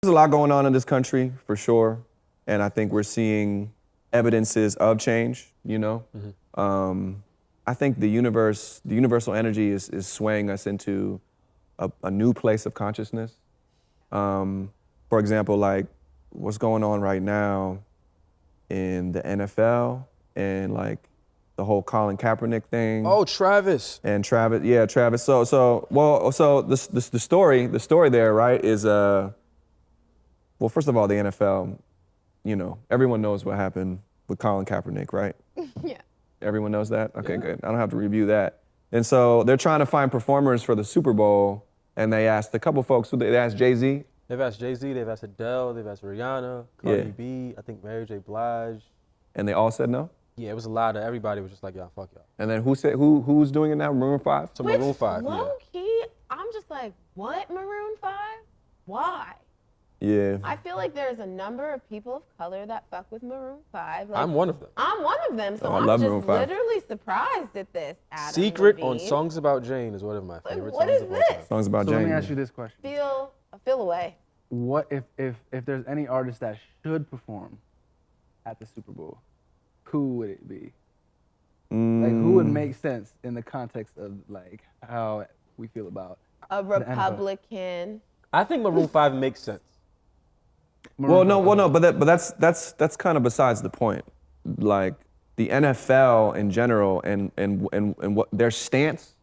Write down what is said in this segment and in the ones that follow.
There's a lot going on in this country, for sure. And I think we're seeing evidences of change, you know? I think the universal energy is swaying us into a new place of consciousness. For example, like what's going on right now in the NFL and like the whole Colin Kaepernick thing. Oh, Travis. And Travis, yeah, Travis. So the story there, right, is well, first of all, the NFL, you know, everyone knows what happened with Colin Kaepernick, right? Yeah. Everyone knows that? Okay, good. I don't have to review that. And so they're trying to find performers for the Super Bowl, and they asked a couple folks, they asked Jay-Z. They've asked Jay-Z, they've asked Adele, they've asked Rihanna, Cardi B, I think Mary J. Blige. And they all said no? Yeah, it was a lot of, everybody was just like, yeah, fuck y'all. And then who's doing it now, Maroon 5? So Maroon 5, yeah. Low key, I'm just like, what, Maroon 5? Why? Yeah. I feel like there's a number of people of color that fuck with Maroon 5. Like, I'm one of them. I'm one of them, so I I'm love just Maroon 5. literally surprised at this. Adam Secret Levine. on Songs About Jane is one of my favorite what songs is of all this? time. Songs about So Jane. let me ask you this question. I feel away. What if there's any artist that should perform at the Super Bowl, who would it be? Like who would make sense in the context of like how we feel about A NFL? Republican. I think Maroon 5 makes sense. Well, no, but that's kind of besides the point. Like the NFL in general and what their stance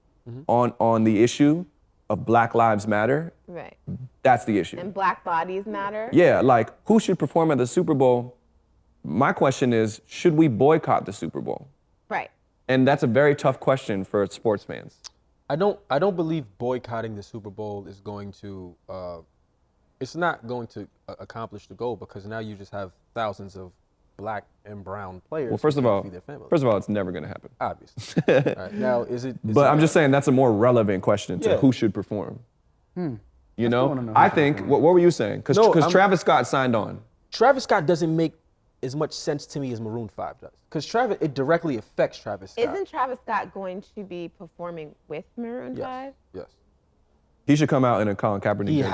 on the issue of Black Lives Matter, Right. that's the issue. And black bodies matter. Yeah, like who should perform at the Super Bowl? My question is, should we boycott the Super Bowl? Right. And that's a very tough question for sports fans. I don't believe boycotting the Super Bowl is going to, it's not going to accomplish the goal because now you just have thousands of black and brown players. Well, first who of can't all, feed their families. it's never gonna happen. Obviously. All right, now, is it? But I'm just saying that's a more relevant question to Yeah. who should perform. You wanna know, know who I should think. perform. What were you saying? Because No, Travis Scott signed on. Travis Scott doesn't make as much sense to me as Maroon 5 does. Because Travis, it directly affects Travis Scott. Isn't Travis Scott going to be performing with Maroon 5? Yes. He should come out in a Colin Kaepernick. He jersey.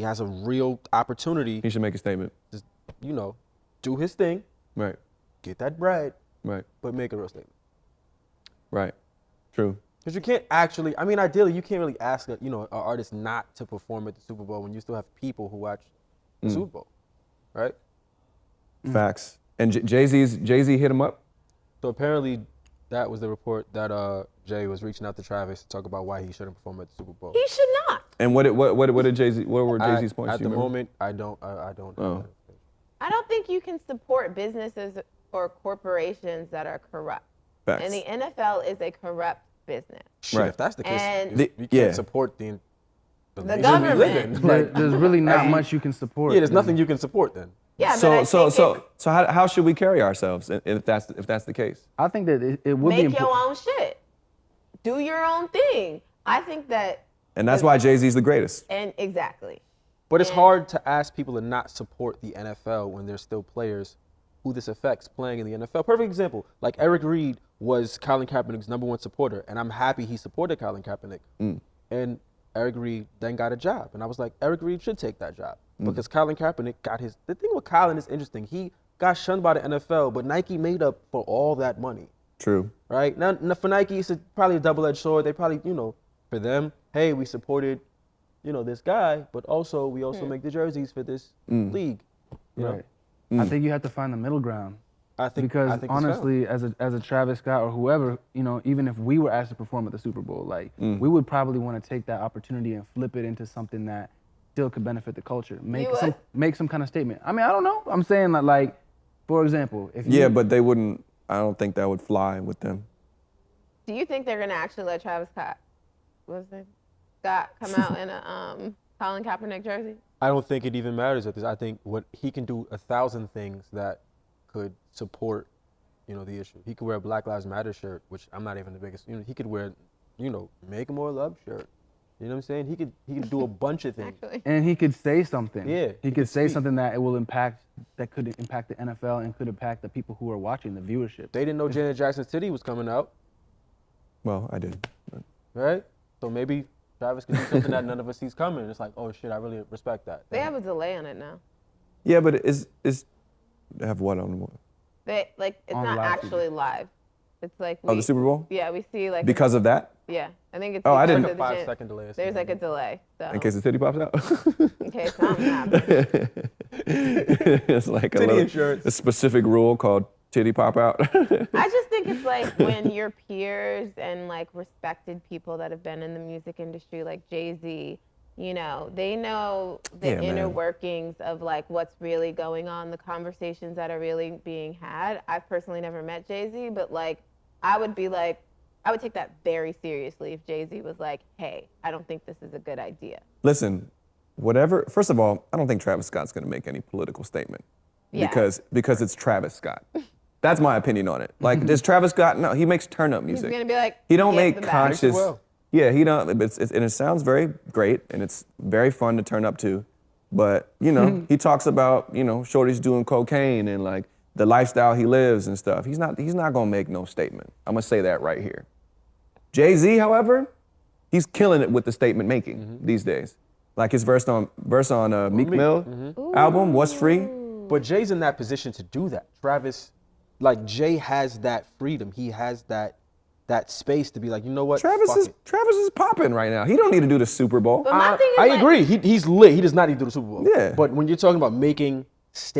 has a real opportunity He should make a statement. to, you know, do his thing, Right. get that bread, Right. but make a real statement. Right. True. Because you can't actually, I mean, ideally, you can't really ask, an artist not to perform at the Super Bowl when you still have people who watch the Super Bowl, right? Facts. And Jay-Z hit him up. So apparently, that was the report that Jay was reaching out to Travis to talk about why he shouldn't perform at the Super Bowl. He should not. And what did Jay-Z? What were Jay-Z's points? At You the remember? moment, I don't. Oh. I don't think you can support businesses or corporations that are corrupt. Facts. And the NFL is a corrupt business. Shit, Right. if that's the case, And we can't yeah. support the nation we government. live in. There's really not much you can support. Yeah, there's you know? nothing you can support then. Yeah, but I think So how should we carry ourselves if that's the case? I think that it would be make your important. own shit. Do your own thing. I think that, And that's why Jay-Z's the greatest. and exactly. But it's And- hard to ask people to not support the NFL when there's still players who this affects playing in the NFL. Perfect example, like Eric Reed was Colin Kaepernick's #1 supporter, and I'm happy he supported Colin Kaepernick. And Eric Reed then got a job, and I was like, Eric Reed should take that job because Colin Kaepernick got his. The thing with Colin is interesting. He got shunned by the NFL, but Nike made up for all that money. True. Right? Now, for Nike, it's probably a double-edged sword. They probably, for them, hey, we supported, this guy, but also we also make the jerseys for this league. You know? Right. I think you have to find the middle ground. I think Because it's honestly, as a Travis Scott or whoever, even if we were asked to perform at the Super Bowl, like we would probably want to take that opportunity and flip it into something that still could benefit the culture. Make some kind of statement. I mean, I don't know. I'm saying that, like, for example, if you, Yeah, but they wouldn't. I don't think that would fly with them. Do you think they're gonna actually let Travis Scott come out in a Colin Kaepernick jersey? I don't think it even matters at this. I think what he can do 1,000 things that could support, the issue. He could wear a Black Lives Matter shirt, which I'm not even the biggest. He could wear, Make More Love shirt. You know what I'm saying? He could do a bunch of things. Actually. and he could say something. Yeah, He he could could say speak. something that could impact the NFL and could impact the people who are watching, the viewership. They didn't know Janet Jackson's titty was coming out, Well, I did. right? So maybe Travis could do something that none of us sees coming. It's like, oh shit, I really respect that. They have a delay on it now. Yeah, but is have what on what? They like it's On not live actually live. It's like Oh, the Super Bowl? Yeah, we see like Because of that? yeah, I think it's Oh, I because didn't of know. the 5-second delay or There's something. like a delay. So In case the titty pops out? in case something happens. It's like Titty insurance. a specific rule called titty pop out. I just think it's like when your peers and like respected people that have been in the music industry, like Jay-Z, you know, they know the Yeah, inner man. workings of like what's really going on, the conversations that are really being had. I've personally never met Jay-Z, but like I would take that very seriously if Jay-Z was like, hey, I don't think this is a good idea. Listen, first of all, I don't think Travis Scott's gonna make any political statement. Yeah. Because it's Travis Scott. That's my opinion on it. Like, does Travis Scott, no, he makes turn up He's music. gonna be like, He don't "Get make the bag." conscious. well. Yeah, he don't. And it sounds very great, and it's very fun to turn up to. But you know, he talks about shorties doing cocaine and like the lifestyle he lives and stuff. He's not gonna make no statement. I'm gonna say that right here. Jay-Z, however, he's killing it with the statement making these days. Like his verse on Meek Mill album, What's Free. But Jay's in that position to do that. Travis, like Jay has that freedom. He has that space to be like, you know what? Travis Fuck is it. popping right now. He don't need to do the Super Bowl. But my thing is I like, agree. He's lit. He does not need to do the Super Bowl. Yeah. But when you're talking about making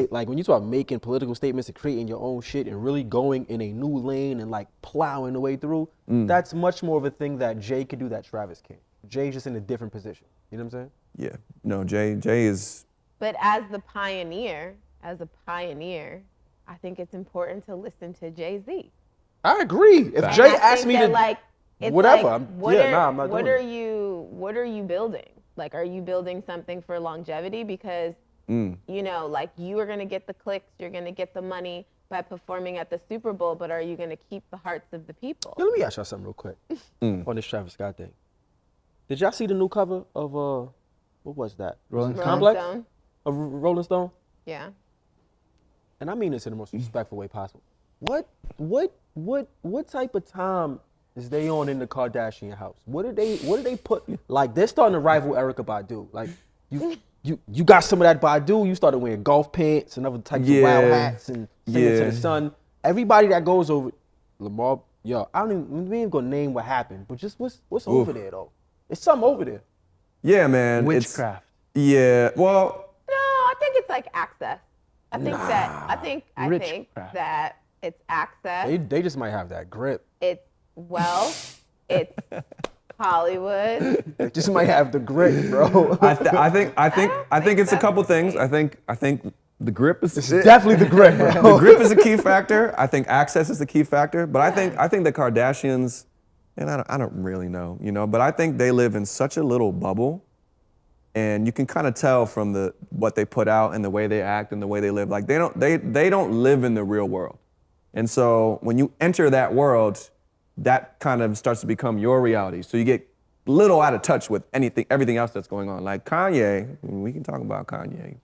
when you talk about making political statements and creating your own shit and really going in a new lane and like plowing the way through, that's much more of a thing that Jay could do that Travis can't. Jay's just in a different position. You know what I'm saying? Yeah. No, Jay is. But as a pioneer, I think it's important to listen to Jay-Z. I agree. If And Jay I asked think me that, to like, it's whatever, like, I'm not what doing are it. what are you building? Like, are you building something for longevity? Because like you are gonna get the clicks, you're gonna get the money by performing at the Super Bowl, but are you gonna keep the hearts of the people? Let me ask y'all something real quick on this Travis Scott thing. Did y'all see the new cover of what was that? Rolling Complex? Stone. Of Rolling Stone? Yeah. And I mean this in the most respectful way possible. What type of time is they on in the Kardashian house? What do they put? Like they're starting to rival Erykah Badu. Like you got some of that Badu. You started wearing golf pants and other types of wild hats and singing to the sun. Everybody that goes over Lamar, yo, we ain't even gonna name what happened, but just what's over there though? It's something over there. Yeah, man. Witchcraft. Yeah. Well. No, I think it's like access. I think I think Witchcraft. that it's access. They just might have that grip. It's wealth. It's Hollywood. They just might have the grip, bro. I think it's a couple things. I think the grip is Definitely the grip, bro. the grip is a key factor. I think access is a key factor. But I think the Kardashians, and I don't really know, but I think they live in such a little bubble, and you can kind of tell from what they put out and the way they act and the way they live. Like they don't live in the real world, and so when you enter that world, that kind of starts to become your reality. So you get a little out of touch with everything else that's going on. Like Kanye, we can talk about Kanye.